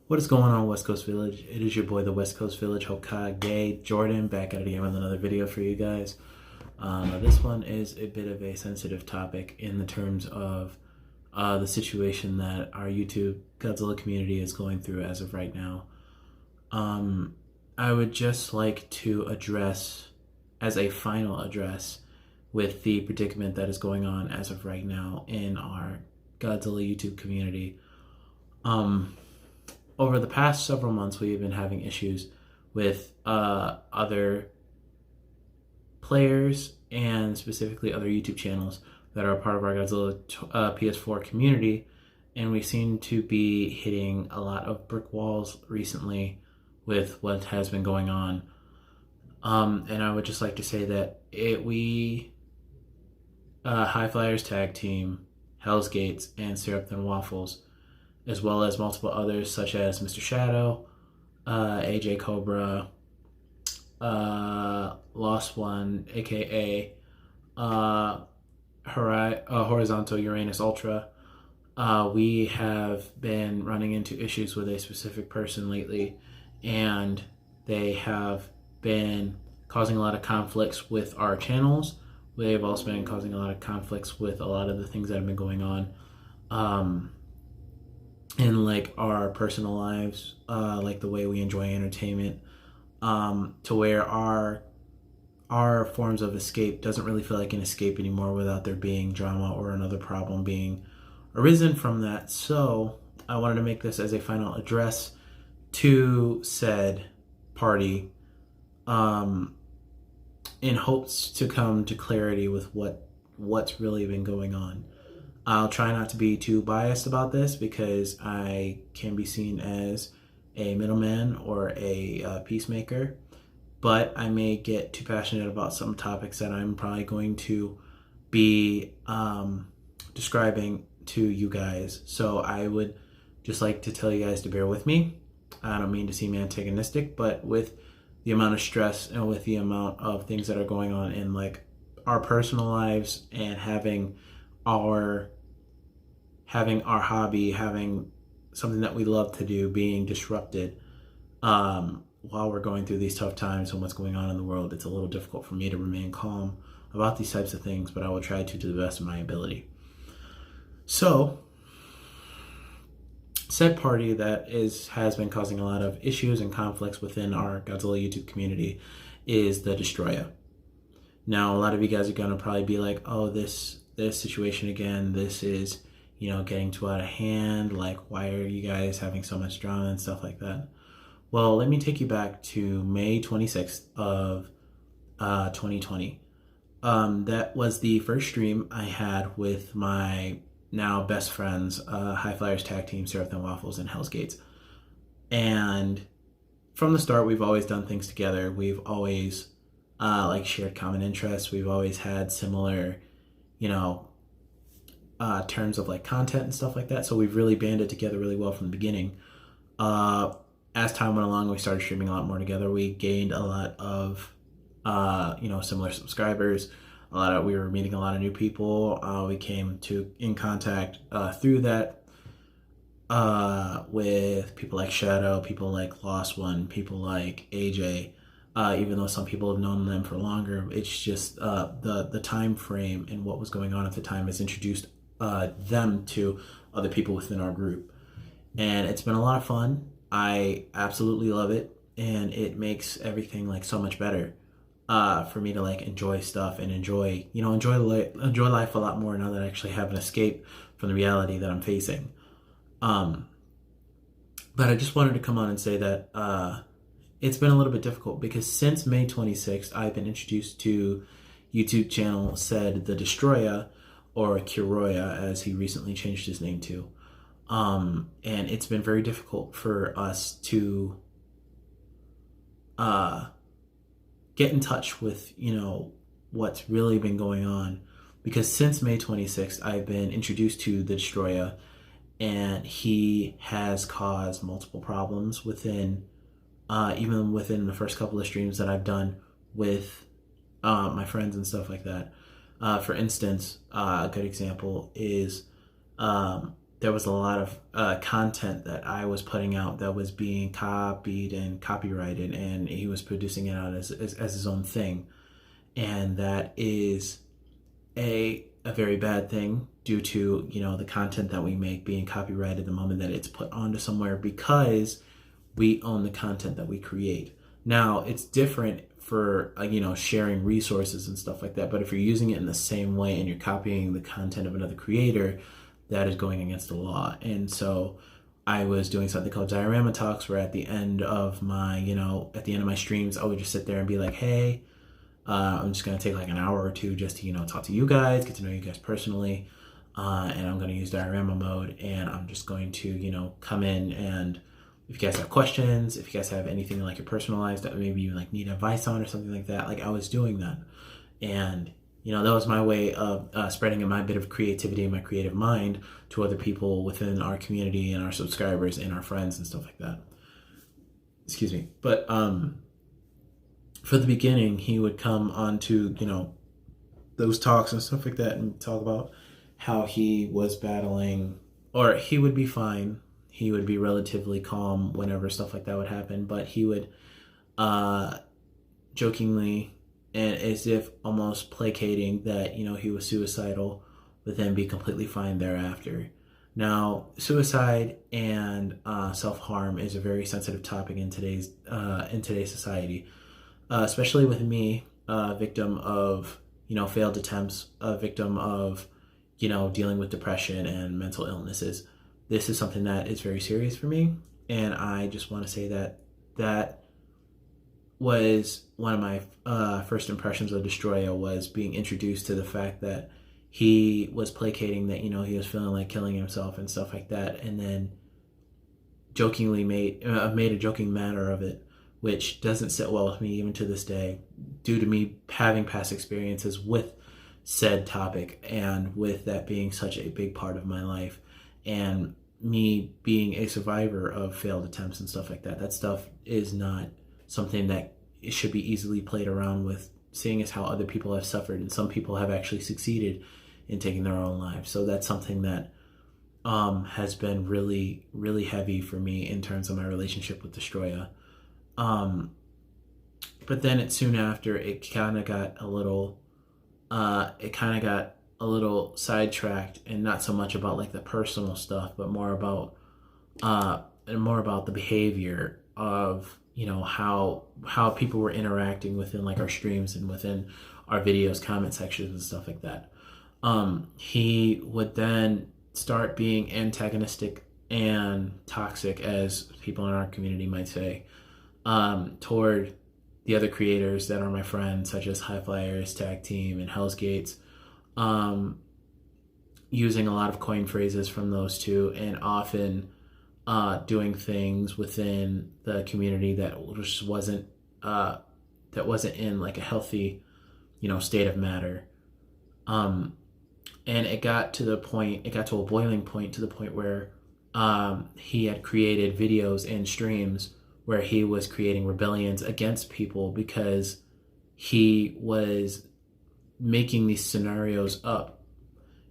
What is going on, West Coast Village? It is your boy, the West Coast Village Hokage Jordan, back at it again with another video for you guys. This one is a bit of a sensitive topic in the terms of the situation that our YouTube Godzilla community is going through as of right now. I would just like to address, as a final address, with the predicament that is going on as of right now in our Godzilla YouTube community. Over the past several months, we've been having issues with other players and specifically other YouTube channels that are part of our Godzilla PS4 community, and we seem to be hitting a lot of brick walls recently with what has been going on. And I would just like to say that High Flyers Tag Team, Hell's Gates, and Syrup and Waffles, as well as multiple others such as Mr. Shadow, AJ Cobra, Lost One, aka Horizontal Uranus Ultra. We have been running into issues with a specific person lately, and they have been causing a lot of conflicts with our channels. They've also been causing a lot of conflicts with a lot of the things that have been going on in like our personal lives, like the way we enjoy entertainment, to where our forms of escape doesn't really feel like an escape anymore without there being drama or another problem being arisen from that. So I wanted to make this as a final address to said party, in hopes to come to clarity with what's really been going on. I'll try not to be too biased about this because I can be seen as a middleman or a peacemaker, but I may get too passionate about some topics that I'm probably going to be describing to you guys. So I would just like to tell you guys to bear with me. I don't mean to seem antagonistic, but with the amount of stress and with the amount of things that are going on in like our personal lives and having our hobby, having something that we love to do being disrupted while we're going through these tough times and what's going on in the world, it's a little difficult for me to remain calm about these types of things, but I will try to the best of my ability. So, said party that has been causing a lot of issues and conflicts within our Godzilla YouTube community is the Destroyer. Now, a lot of you guys are going to probably be like, oh, this situation again, this is, getting too out of hand. Like, why are you guys having so much drama and stuff like that? Well, let me take you back to May 26th of 2020. That was the first stream I had with my now best friends, High Flyers Tag Team, Syrup and Waffles, and Hell's Gates. And from the start, we've always done things together. We've always shared common interests. We've always had similar, terms of like content and stuff like that. So we've really banded together really well from the beginning. As time went along, we started streaming a lot more together. We gained a lot of, similar subscribers. We were meeting a lot of new people. We came in contact through that with people like Shadow, people like Lost One, people like AJ. Even though some people have known them for longer, it's just the time frame and what was going on at the time has introduced them to other people within our group. And it's been a lot of fun. I absolutely love it, and it makes everything like so much better for me to like enjoy stuff and enjoy life a lot more now that I actually have an escape from the reality that I'm facing. But I just wanted to come on and say that it's been a little bit difficult because since May 26th, I've been introduced to YouTube channel said the Destroyer, or Kuroya as he recently changed his name to. And it's been very difficult for us to get in touch with, what's really been going on. Because since May 26th, I've been introduced to the Destroyer, and he has caused multiple problems within, even within the first couple of streams that I've done with my friends and stuff like that. For instance, a good example is there was a lot of content that I was putting out that was being copied and copyrighted, and he was producing it out as his own thing. And that is a very bad thing due to, the content that we make being copyrighted the moment that it's put onto somewhere, because we own the content that we create. Now, it's different for sharing resources and stuff like that, but if you're using it in the same way and you're copying the content of another creator, that is going against the law. And so I was doing something called diorama talks, where at the end of my streams, I would just sit there and be like, hey, I'm just going to take like an hour or two just to, talk to you guys, get to know you guys personally. And I'm going to use diorama mode, and I'm just going to, come in, and if you guys have questions, if you guys have anything like your personalized that maybe you like need advice on or something like that, like I was doing that. And, that was my way of spreading my bit of creativity and my creative mind to other people within our community and our subscribers and our friends and stuff like that. Excuse me. But, for the beginning, he would come onto, those talks and stuff like that and talk about how he was battling, or he would be fine. He would be relatively calm whenever stuff like that would happen, but he would jokingly and as if almost placating that, he was suicidal, but then be completely fine thereafter. Now, suicide and self-harm is a very sensitive topic in today's society. Especially with me, a victim of, failed attempts, a victim of, dealing with depression and mental illnesses. This is something that is very serious for me. And I just want to say that was one of my first impressions of Destroya, was being introduced to the fact that he was placating that, he was feeling like killing himself and stuff like that. And then jokingly made a joking matter of it, which doesn't sit well with me even to this day, due to me having past experiences with said topic, and with that being such a big part of my life, and me being a survivor of failed attempts and stuff like that. That stuff is not something that should be easily played around with, seeing as how other people have suffered, and some people have actually succeeded in taking their own lives. So that's something that has been really, really heavy for me in terms of my relationship with Destroya. But then soon after, it kind of got a little sidetracked, and not so much about like the personal stuff, but more about the behavior of, how people were interacting within like our streams and within our videos, comment sections and stuff like that. He would then start being antagonistic and toxic, as people in our community might say, toward the other creators that are my friends, such as High Flyers, Tag Team, and Hell's Gates, using a lot of coin phrases from those two, and often doing things within the community that just wasn't in like a healthy, state of matter. And it got to a boiling point, to the point where he had created videos and streams where he was creating rebellions against people, because he was making these scenarios up,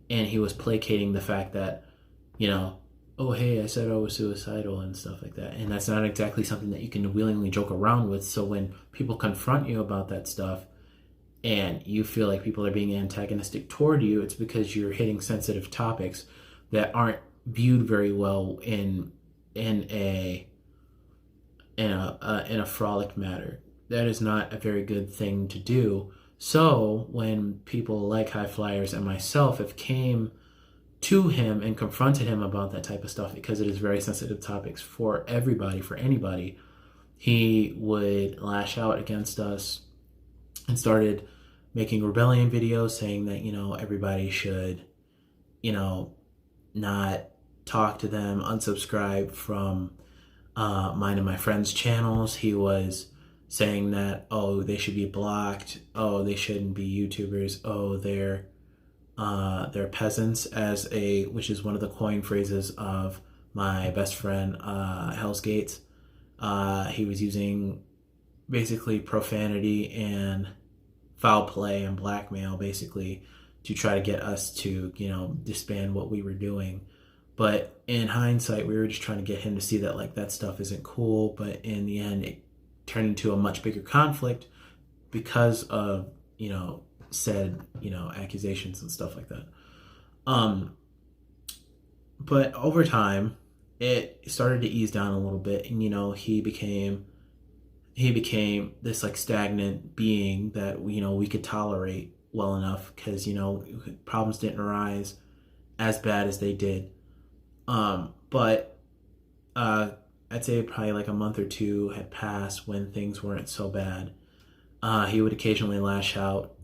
and he was placating the fact that, oh, hey, I said I was suicidal and stuff like that. And that's not exactly something that you can willingly joke around with. So when people confront you about that stuff, and you feel like people are being antagonistic toward you, it's because you're hitting sensitive topics that aren't viewed very well in a frolic matter. That is not a very good thing to do. So when people like High Flyers and myself have came to him and confronted him about that type of stuff, because it is very sensitive topics for everybody, for anybody, he would lash out against us and started making rebellion videos saying that, everybody should, not talk to them, unsubscribe from mine and my friends' channels. He was saying that, oh, they should be blocked. Oh, they shouldn't be YouTubers. Oh, they're peasants, which is one of the coin phrases of my best friend, Hell's Gates. He was using basically profanity and foul play and blackmail, basically, to try to get us to, disband what we were doing. But in hindsight, we were just trying to get him to see that like that stuff isn't cool. But in the end, it turned into a much bigger conflict because of, said, accusations and stuff like that. Um, but over time, it started to ease down a little bit, and he became this like stagnant being that we could tolerate well enough because problems didn't arise as bad as they did. But I'd say probably like a month or two had passed when things weren't so bad. He would occasionally lash out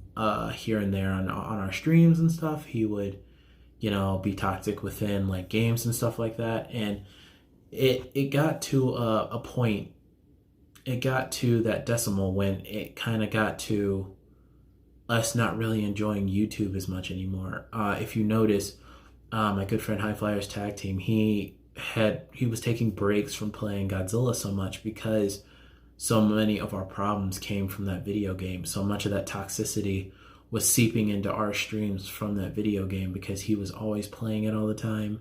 here and there on our streams and stuff. He would be toxic within like games and stuff like that, and it got to a point. It got to that decimal when it kind of got to us not really enjoying YouTube as much anymore. If you notice, my good friend High Flyers Tag Team, he was taking breaks from playing Godzilla so much because so many of our problems came from that video game. So much of that toxicity was seeping into our streams from that video game because he was always playing it all the time.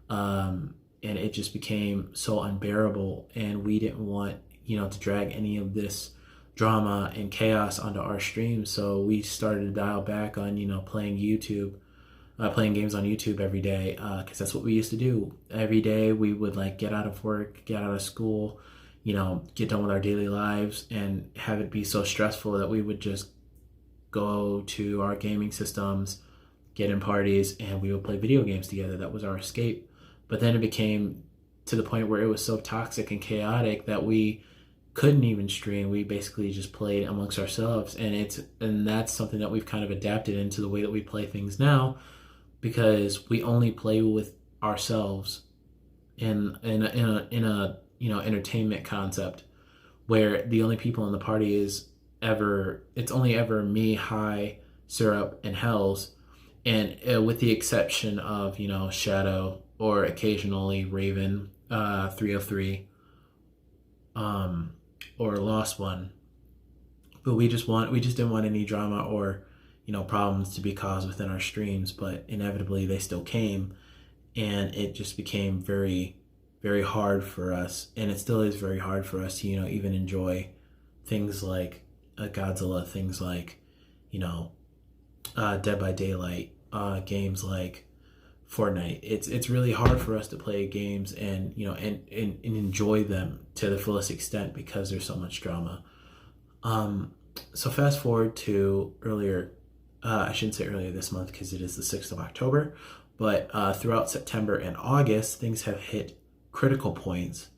And it just became so unbearable, and we didn't want to drag any of this drama and chaos onto our stream. So we started to dial back on playing games on YouTube every day, because that's what we used to do. Every day we would like get out of work, get out of school, get done with our daily lives, and have it be so stressful that we would just go to our gaming systems, get in parties, and we would play video games together. That was our escape. But then it became to the point where it was so toxic and chaotic that we couldn't even stream. We basically just played amongst ourselves, and that's something that we've kind of adapted into the way that we play things now, because we only play with ourselves in a entertainment concept where the only people in the party it's only ever me, High, Syrup, and Hells, and with the exception of Shadow or occasionally Raven, 303, or Lost One. But we just didn't want any drama or problems to be caused within our streams, but inevitably they still came, and it just became very, very hard for us, and it still is very hard for us to even enjoy things like Godzilla, things like Dead by Daylight, games like Fortnite. It's really hard for us to play games and and enjoy them to the fullest extent because there's so much drama. So fast forward to earlier, I shouldn't say earlier this month because it is the 6th of October, but throughout September and August, things have hit critical points,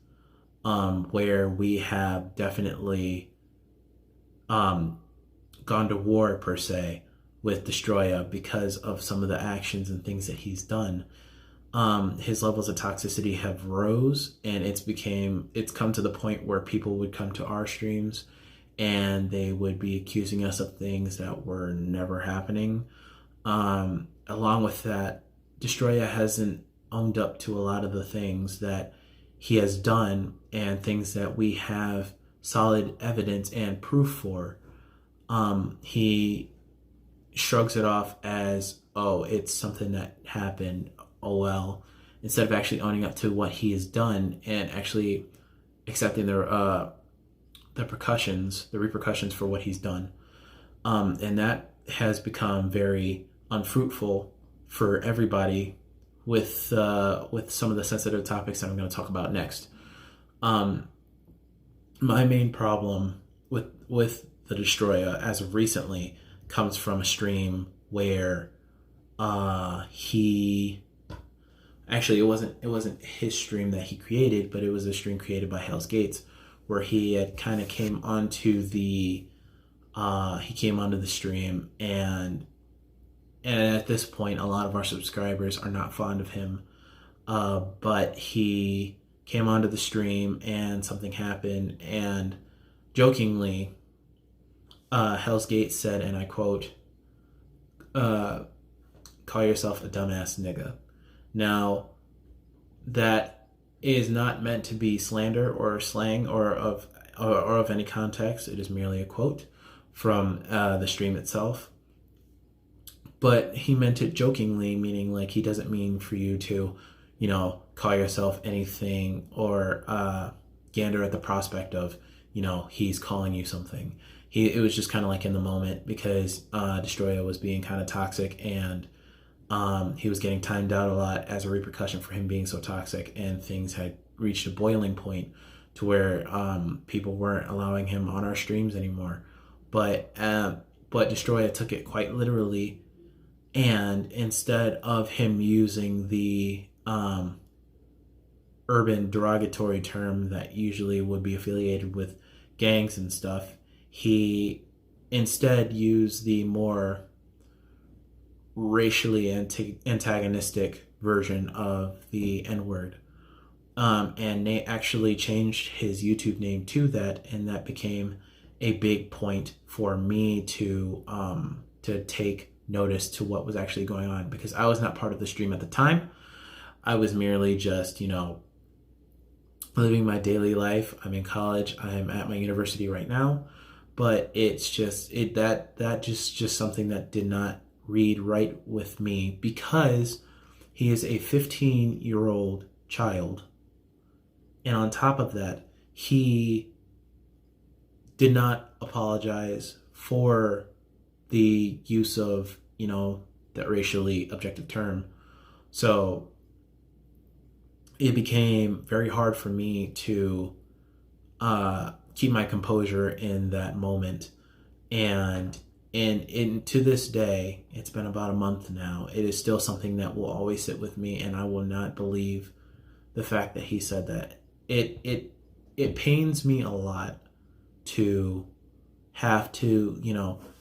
where we have definitely gone to war, per se, with Destroya because of some of the actions and things that he's done. His levels of toxicity have rose, and it's come to the point where people would come to our streams and they would be accusing us of things that were never happening. Along with that, Destroya hasn't owned up to a lot of the things that he has done and things that we have solid evidence and proof for. He shrugs it off as, oh, it's something that happened, oh well, instead of actually owning up to what he has done and actually accepting the repercussions for what he's done. And that has become very unfruitful for everybody with some of the sensitive topics that I'm going to talk about next. My main problem with the Destroya as of recently comes from a stream where it wasn't his stream that he created, but it was a stream created by Hell's Gates, where he had kind of came onto the stream, and at this point a lot of our subscribers are not fond of him, but he came onto the stream and something happened, and jokingly Hell's Gates said, and I quote, call yourself a dumbass nigga. Now, that is not meant to be slander or slang or of any context. It is merely a quote from the stream itself. But he meant it jokingly, meaning like he doesn't mean for you to, call yourself anything or gander at the prospect of, he's calling you something. It was just kind of like in the moment because Destroya was being kind of toxic, and he was getting timed out a lot as a repercussion for him being so toxic, and things had reached a boiling point to where people weren't allowing him on our streams anymore. But Destroya took it quite literally, and instead of him using the urban derogatory term that usually would be affiliated with gangs and stuff, he instead used the more racially antagonistic version of the N-word. And Nate actually changed his YouTube name to that, and that became a big point for me to take notice to what was actually going on, because I was not part of the stream at the time. I was merely just, living my daily life. I'm in college. I'm at my university right now, but it's just just something that did not read right with me, because he is a 15-year-old child, and on top of that, he did not apologize for the use of that racially objective term. So it became very hard for me to keep my composure in that moment. And to this day, it's been about a month now, it is still something that will always sit with me, and I will not believe the fact that he said that. It pains me a lot to have to,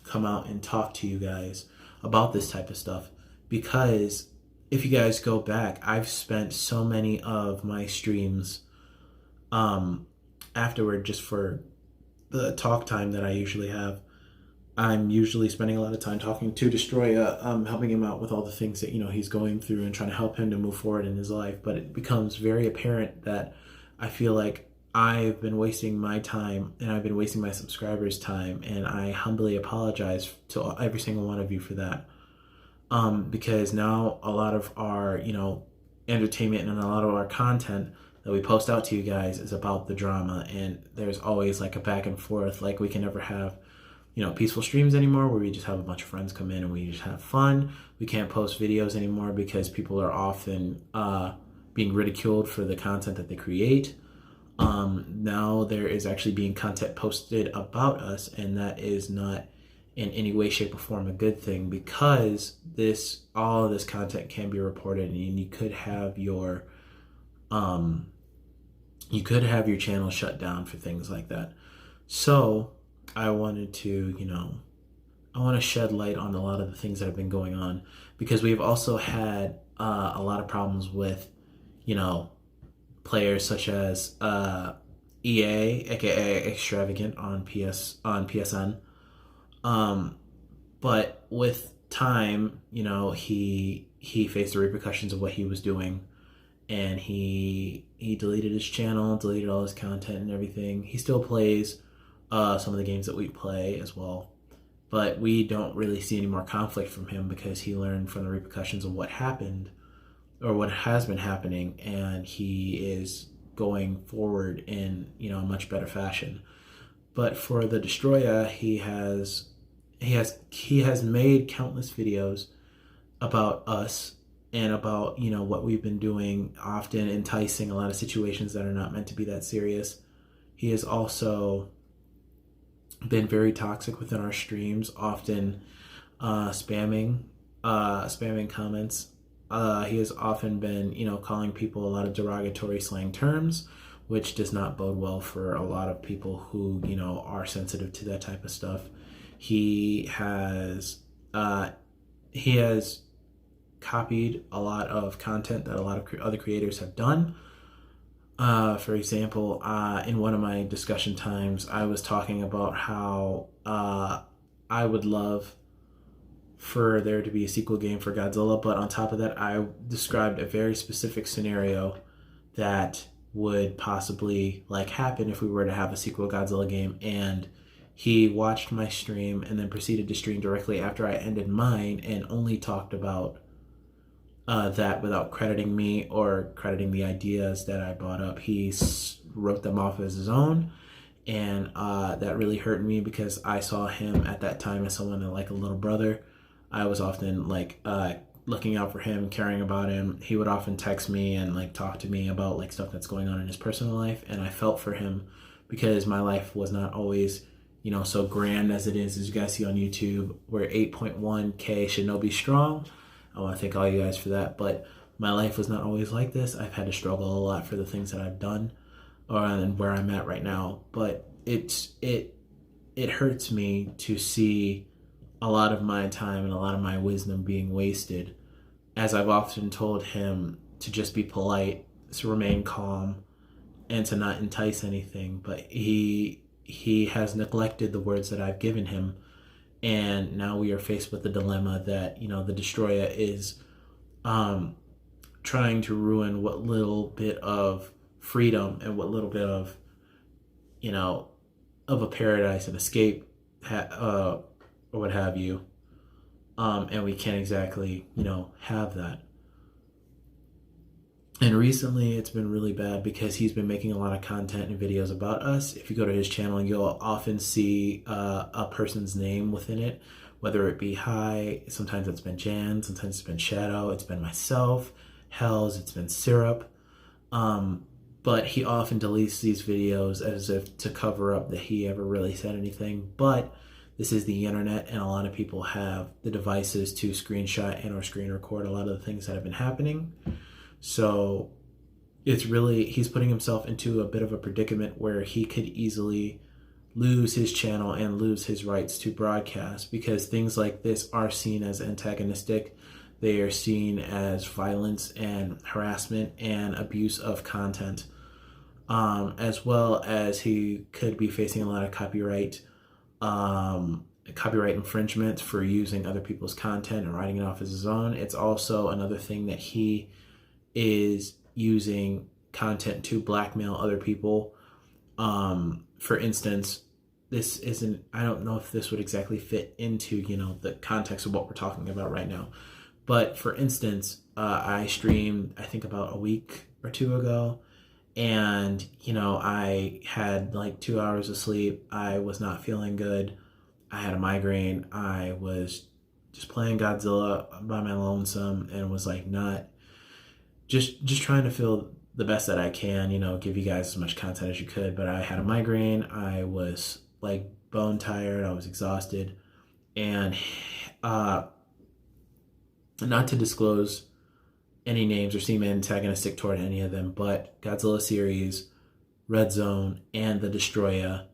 come out and talk to you guys about this type of stuff, because if you guys go back, I've spent so many of my streams afterward, just for the talk time that I usually have. I'm usually spending a lot of time talking to Destroya, helping him out with all the things that he's going through and trying to help him to move forward in his life. But it becomes very apparent that I feel like I've been wasting my time, and I've been wasting my subscribers' time, and I humbly apologize to every single one of you for that. Because now a lot of our, entertainment and a lot of our content that we post out to you guys is about the drama, and there's always like a back and forth. Like, we can never have, peaceful streams anymore where we just have a bunch of friends come in and we just have fun. We can't post videos anymore because people are often being ridiculed for the content that they create. Now there is actually being content posted about us, and that is not in any way, shape, or form a good thing, because all of this content can be reported, and you could have your channel shut down for things like that. So I wanted to, I want to shed light on a lot of the things that have been going on, because we've also had a lot of problems with, players such as EA, aka Extravagant on PSN. But with time, he faced the repercussions of what he was doing, and he deleted his channel, deleted all his content and everything. He still plays some of the games that we play as well, but we don't really see any more conflict from him, because he learned from the repercussions of what happened, or what has been happening, and he is going forward in a much better fashion. But for the Destroya, he has made countless videos about us and about what we've been doing, often enticing a lot of situations that are not meant to be that serious. He has also been very toxic within our streams, often spamming comments. He has often been, calling people a lot of derogatory slang terms, which does not bode well for a lot of people who, are sensitive to that type of stuff. He has copied a lot of content that a lot of other creators have done. For example, in one of my discussion times, I was talking about how I would love for there to be a sequel game for Godzilla, but on top of that, I described a very specific scenario that would possibly happen if we were to have a sequel Godzilla game. And he watched my stream and then proceeded to stream directly after I ended mine, and only talked about that without crediting me or crediting the ideas that I brought up. He wrote them off as his own, and that really hurt me because I saw him at that time as someone like a little brother. I was often like looking out for him, caring about him. He would often text me and like talk to me about like stuff that's going on in his personal life, and I felt for him because my life was not always, you know, so grand as it is, as you guys see on YouTube. We're 8.1K Shinobi strong. I want to thank all you guys for that, but my life was not always like this. I've had to struggle a lot for the things that I've done, and where I'm at right now. But it hurts me to see a lot of my time and a lot of my wisdom being wasted, as I've often told him to just be polite, to remain calm, and to not entice anything. But he has neglected the words that I've given him, and now we are faced with the dilemma that, you know, the destroyer is trying to ruin what little bit of freedom and what little bit of, you know, of a paradise and escape or what have you, and we can't exactly, you know, have that. And recently it's been really bad because he's been making a lot of content and videos about us. If you go to his channel, you'll often see a person's name within it, whether it be Hi, sometimes it's been Jan, sometimes it's been Shadow, it's been myself, Hells, it's been Syrup. But he often deletes these videos as if to cover up that he ever really said anything. But this is the internet, and a lot of people have the devices to screenshot and or screen record a lot of the things that have been happening. So it's really, he's putting himself into a bit of a predicament where he could easily lose his channel and lose his rights to broadcast, because things like this are seen as antagonistic. They are seen as violence and harassment and abuse of content, as well as he could be facing a lot of copyright infringement for using other people's content and writing it off as his own. It's also another thing that he is using content to blackmail other people. For instance, this isn't, I don't know if this would exactly fit into, you know, the context of what we're talking about right now. But for instance, I streamed, I think about a week or two ago, and, you know, I had like 2 hours of sleep. I was not feeling good. I had a migraine. I was just playing Godzilla by my lonesome and was like not just trying to feel the best that I can, you know, give you guys as much content as you could. But I had a migraine. I was like bone tired. I was exhausted. And not to disclose any names or seem antagonistic toward any of them, but Godzilla series, Red Zone, and the Destroyer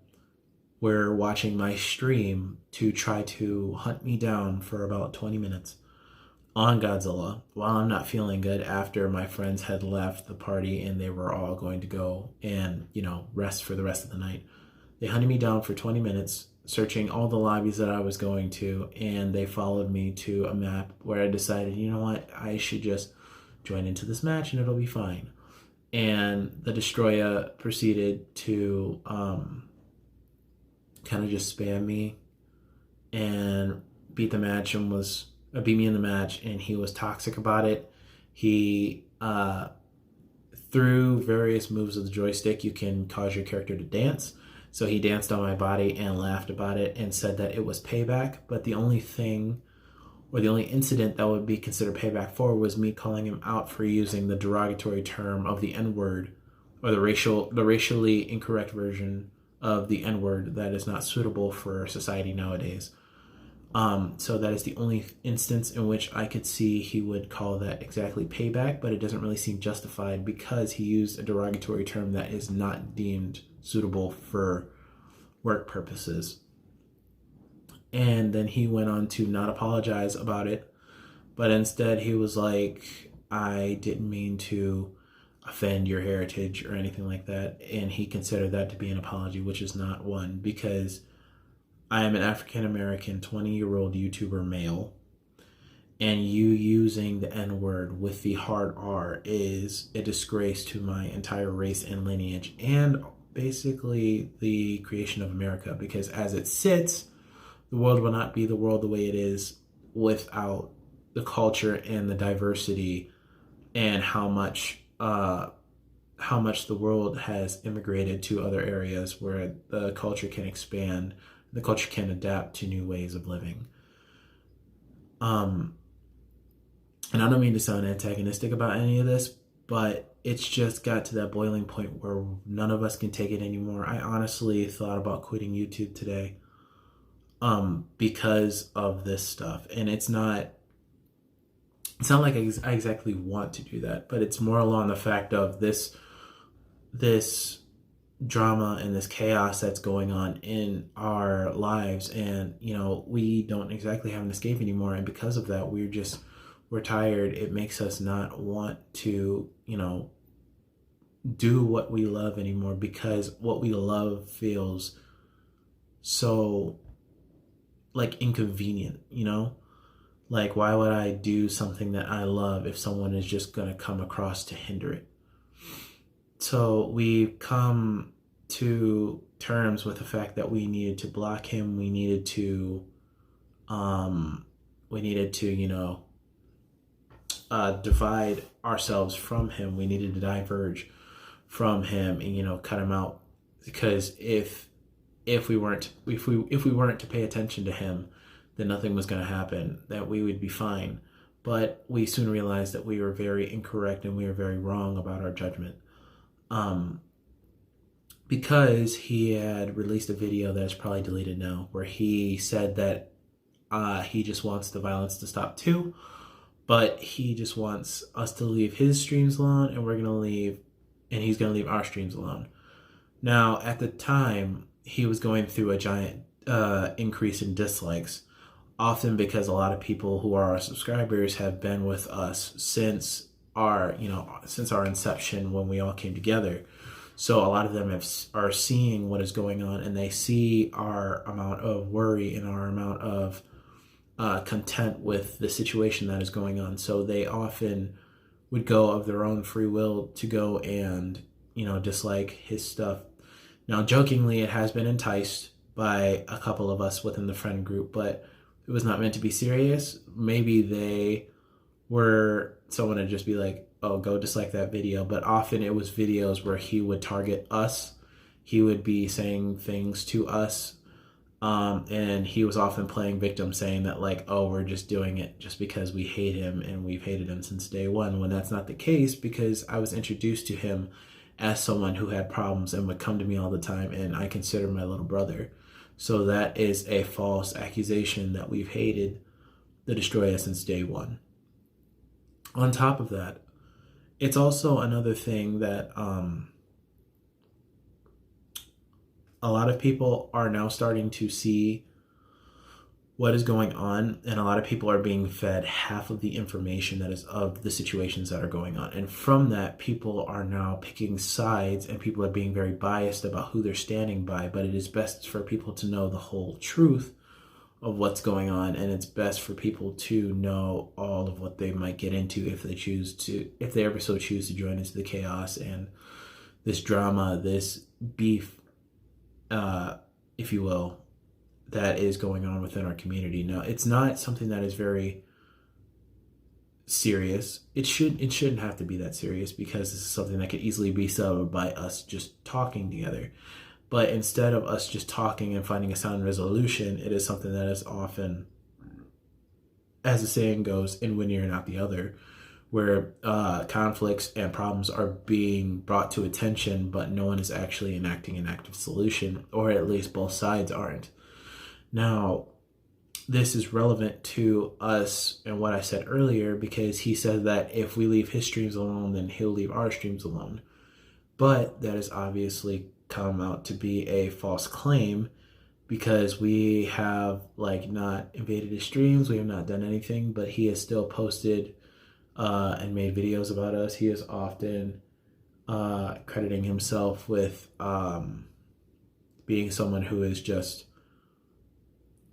were watching my stream to try to hunt me down for about 20 minutes on Godzilla while I'm not feeling good, after my friends had left the party and they were all going to go and, you know, rest for the rest of the night. They hunted me down for 20 minutes, searching all the lobbies that I was going to, and they followed me to a map where I decided, you know what, I should just join into this match and it'll be fine. And the Destroyer proceeded to kind of just spam me and beat me in the match, and he was toxic about it. He through various moves of the joystick, you can cause your character to dance. So he danced on my body and laughed about it and said that it was payback. But the only thing, or the only incident that would be considered payback for, was me calling him out for using the derogatory term of the N-word, or the racially incorrect version of the N-word that is not suitable for society nowadays. So that is the only instance in which I could see he would call that exactly payback, but it doesn't really seem justified because he used a derogatory term that is not deemed suitable for work purposes. And then he went on to not apologize about it, but instead he was like, I didn't mean to offend your heritage or anything like that. And he considered that to be an apology, which is not one, because I am an African-American 20-year-old YouTuber male, and you using the N-word with the hard R is a disgrace to my entire race and lineage, and basically the creation of America, because as it sits, the world will not be the world the way it is without the culture and the diversity, and how much the world has immigrated to other areas where the culture can expand, the culture can adapt to new ways of living. Um, and I don't mean to sound antagonistic about any of this, but it's just got to that boiling point where none of us can take it anymore. I honestly thought about quitting YouTube today, because of this stuff. And it's not like I exactly want to do that, but it's more along the fact of this drama and this chaos that's going on in our lives. And we don't exactly have an escape anymore, and because of that we're tired. It makes us not want to do what we love anymore, because what we love feels so like inconvenient. Like, why would I do something that I love if someone is just going to come across to hinder it? So we've come to terms with the fact that we needed to block him. We needed to, divide ourselves from him. We needed to diverge from him and, cut him out. Because if we weren't to pay attention to him, then nothing was going to happen, that we would be fine. But we soon realized that we were very incorrect and we were very wrong about our judgment. Because he had released a video that is probably deleted now, where he said that he just wants the violence to stop too, but he just wants us to leave his streams alone, and he's going to leave our streams alone. Now, at the time, he was going through a giant increase in dislikes, often because a lot of people who are our subscribers have been with us since our inception, when we all came together. So a lot of them are seeing what is going on, and they see our amount of worry and our amount of content with the situation that is going on. So they often would go of their own free will to go and dislike his stuff. Now, jokingly, it has been enticed by a couple of us within the friend group, but it was not meant to be serious. Maybe they were someone to just be like, oh, go dislike that video. But often it was videos where he would target us. He would be saying things to us. And he was often playing victim, saying that like, oh, we're just doing it just because we hate him and we've hated him since day one, when that's not the case, because I was introduced to him as someone who had problems and would come to me all the time, and I consider my little brother. So that is a false accusation that we've hated the Destroyer since day one. On top of that, it's also another thing that a lot of people are now starting to see what is going on, and a lot of people are being fed half of the information that is of the situations that are going on. And from that, people are now picking sides, and people are being very biased about who they're standing by. But it is best for people to know the whole truth of what's going on, and it's best for people to know all of what they might get into if they ever so choose to join into the chaos and this drama, this beef, if you will, that is going on within our community. Now, it's not something that is very serious. It shouldn't have to be that serious, because this is something that could easily be settled by us just talking together. But instead of us just talking and finding a sound resolution, it is something that is often, as the saying goes, in one ear and out the other, where conflicts and problems are being brought to attention, but no one is actually enacting an active solution, or at least both sides aren't. Now, this is relevant to us and what I said earlier, because he said that if we leave his streams alone, then he'll leave our streams alone. But that has obviously come out to be a false claim, because we have not invaded his streams, we have not done anything, but he has still posted and made videos about us. He is often crediting himself with being someone who is just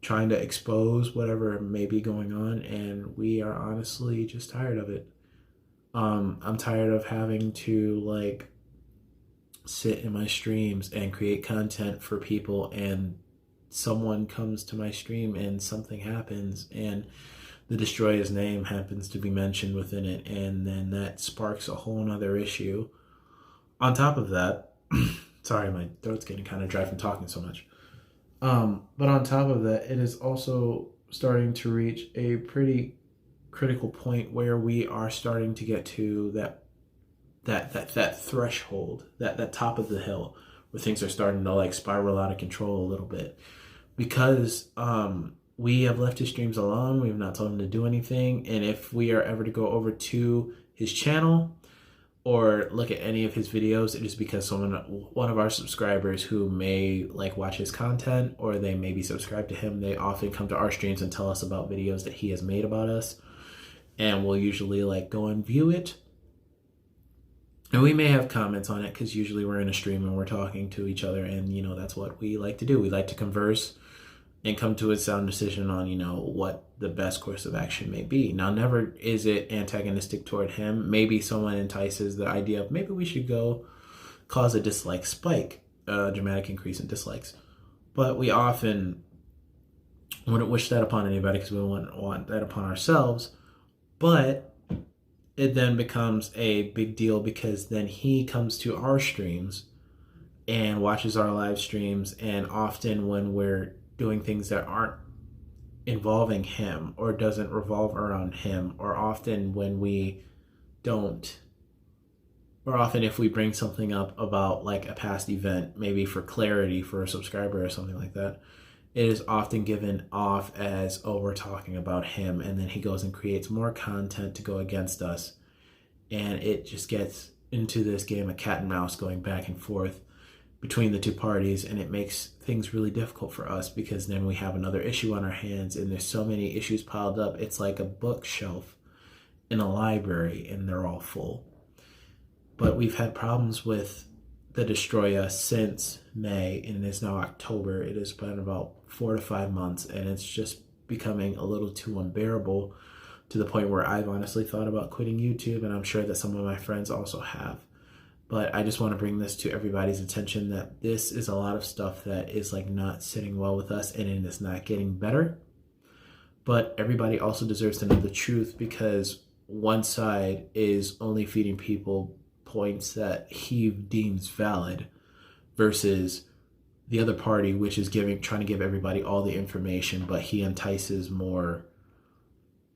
trying to expose whatever may be going on, and we are honestly just tired of it. I'm tired of having to sit in my streams and create content for people, and someone comes to my stream and something happens, and the Destroyer's name happens to be mentioned within it, and then that sparks a whole nother issue. On top of that, sorry, my throat's getting kind of dry from talking so much. But on top of that, it is also starting to reach a pretty critical point where we are starting to get to that threshold, that top of the hill, where things are starting to like spiral out of control a little bit, because we have left his streams alone. We have not told him to do anything, and if we are ever to go over to his channel or look at any of his videos, it is because one of our subscribers who may like watch his content, or they may be subscribed to him, they often come to our streams and tell us about videos that he has made about us, and we'll usually like go and view it. And we may have comments on it because usually we're in a stream and we're talking to each other, and you know, that's what we like to do. We like to converse and come to a sound decision on, you know, what the best course of action may be. Now, never is it antagonistic toward him. Maybe someone entices the idea of maybe we should go cause a dislike spike, a dramatic increase in dislikes. But we often wouldn't wish that upon anybody because we wouldn't want that upon ourselves. But it then becomes a big deal because then he comes to our streams and watches our live streams, and often when we're doing things that aren't involving him or doesn't revolve around him, or often when we don't, or often if we bring something up about like a past event, maybe for clarity for a subscriber or something like that, it is often given off as, oh, we're talking about him, and then he goes and creates more content to go against us, and it just gets into this game of cat and mouse going back and forth between the two parties, and it makes things really difficult for us because then we have another issue on our hands, and there's so many issues piled up. It's like a bookshelf in a library, and they're all full. But we've had problems with the Destroyer since May, and it is now October. It has been about 4 to 5 months, and it's just becoming a little too unbearable, to the point where I've honestly thought about quitting YouTube, and I'm sure that some of my friends also have. But I just want to bring this to everybody's attention, that this is a lot of stuff that is like not sitting well with us, and it is not getting better. But everybody also deserves to know the truth, because one side is only feeding people points that he deems valid, versus the other party, which is trying to give everybody all the information, but he entices more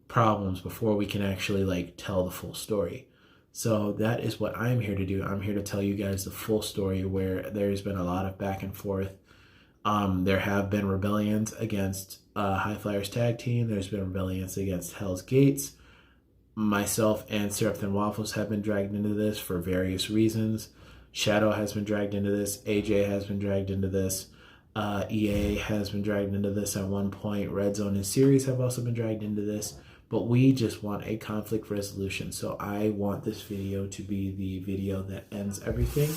problems before we can actually like tell the full story. So that is what I'm here to do. I'm here to tell you guys the full story, where there's been a lot of back and forth. There have been rebellions against High Flyers Tag Team. There's been rebellions against Hell's Gates. Myself and Syrup Thin Waffles have been dragged into this for various reasons. Shadow has been dragged into this. AJ has been dragged into this. EA has been dragged into this at one point. Red Zone and Series have also been dragged into this. But we just want a conflict resolution. So I want this video to be the video that ends everything,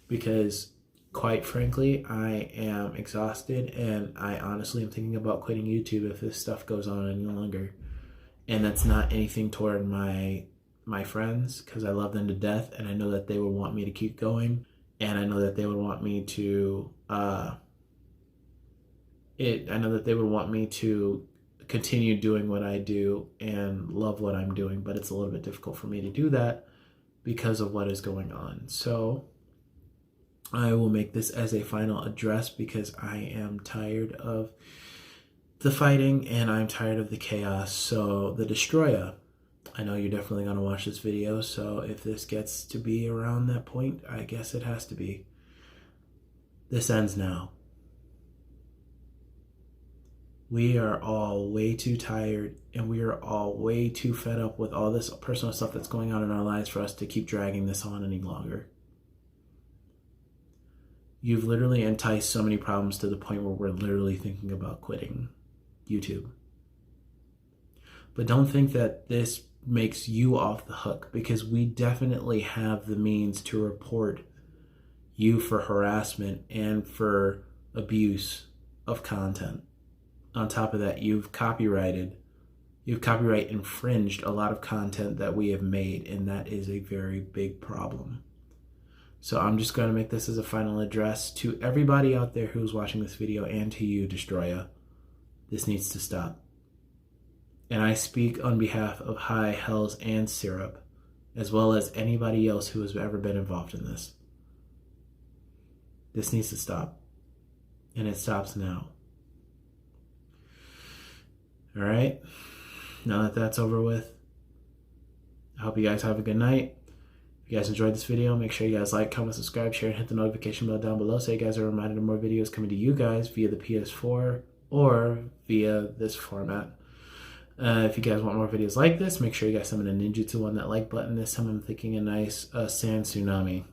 because quite frankly, I am exhausted, and I honestly am thinking about quitting YouTube if this stuff goes on any longer. And that's not anything toward my friends, because I love them to death, and I know that they would want me to keep going, and I know that they would want me to continue doing what I do and love what I'm doing, but it's a little bit difficult for me to do that because of what is going on. So I will make this as a final address, because I am tired of the fighting and I'm tired of the chaos. So the Destroyer, I know you're definitely going to watch this video, so if this gets to be around that point, I guess it has to be. This ends now. We are all way too tired, and we are all way too fed up with all this personal stuff that's going on in our lives for us to keep dragging this on any longer. You've literally enticed so many problems to the point where we're literally thinking about quitting YouTube. But don't think that this makes you off the hook, because we definitely have the means to report you for harassment and for abuse of content. On top of that, you've copyright infringed a lot of content that we have made, and that is a very big problem. So I'm just going to make this as a final address to everybody out there who's watching this video, and to you, Destroyer. This needs to stop. And I speak on behalf of High, Hells, and Syrup, as well as anybody else who has ever been involved in this. This needs to stop. And it stops now. Alright? Now that that's over with, I hope you guys have a good night. If you guys enjoyed this video, make sure you guys like, comment, subscribe, share, and hit the notification bell down below so you guys are reminded of more videos coming to you guys via the PS4 or via this format. If you guys want more videos like this, make sure you guys summon a ninjutsu on that like button. This time I'm thinking a nice sand tsunami.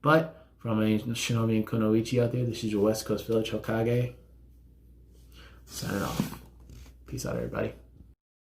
But from a Shinobi and Kunoichi out there, this is your West Coast Village Hokage. Signing off. Peace out, everybody.